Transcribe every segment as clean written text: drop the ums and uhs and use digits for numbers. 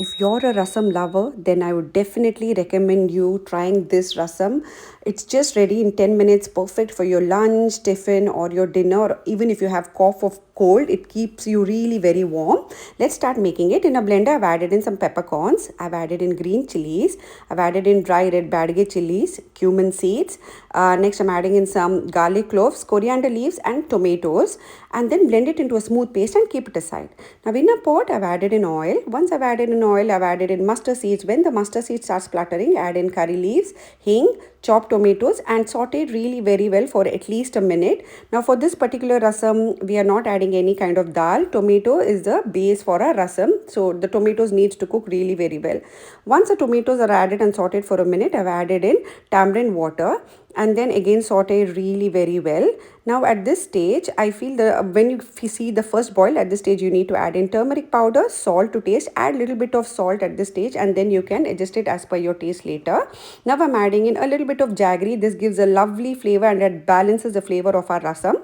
If you're a rasam lover, then I would definitely recommend you trying this rasam. It's just ready in 10 minutes, perfect for your lunch, tiffin, or your dinner. Or even if you have cough or cold, it keeps you really very warm. Let's start making it. In a blender, I've added in some peppercorns, I've added in green chilies, I've added in dry red badige chilies, cumin seeds. Next, I'm adding in some garlic cloves, coriander leaves, and tomatoes, and then blend it into a smooth paste and keep it aside. Now, in a pot, I've added in oil. Once I've added in oil, I've added in mustard seeds. When the mustard seed starts spluttering, add in curry leaves, hing, chopped tomatoes, and saute it really very well for at least a minute. Now, for this particular rasam, we are not adding any kind of dal. Tomato is the base for our rasam, so the tomatoes needs to cook really very well. Once the tomatoes are added and sauteed for a minute, I've added in tamarind water and then again saute really very well. Now at this stage, I feel when you see the first boil, at this stage you need to add in turmeric powder, salt to taste, add a little bit of salt at this stage, and then you can adjust it as per your taste later. Now I'm adding in a little bit of jaggery. This gives a lovely flavor and it balances the flavor of our rasam.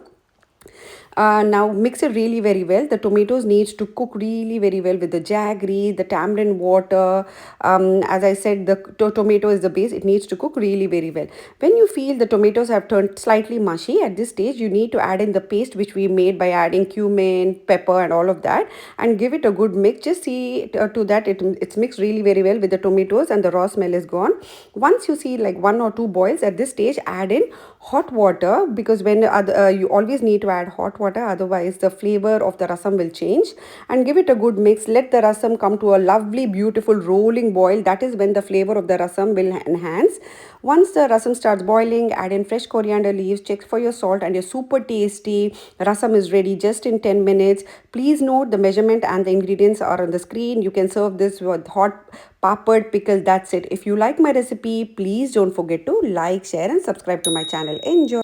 Now mix it really very well. The tomatoes needs to cook really very well with the jaggery, the tamarind water. As I said, the tomato is the base. It needs to cook really very well. When you feel the tomatoes have turned slightly mushy, at this stage you need to add in the paste which we made by adding cumin, pepper and all of that, and give it a good mix. Just see to that it's mixed really very well with the tomatoes and the raw smell is gone. Once you see like 1 or 2 boils, at this stage add in hot water, because when you always need to add hot water, otherwise the flavor of the rasam will change, and give it a good mix. Let the rasam come to a lovely beautiful rolling boil. That is when the flavor of the rasam will enhance. Once the rasam starts boiling, add in fresh coriander leaves, check for your salt, and your super tasty rasam is ready just in 10 minutes. Please note the measurement and the ingredients are on the screen. You can serve this with hot papad pickle. That's it. If you like my recipe, please don't forget to like, share and subscribe to my channel. Enjoy.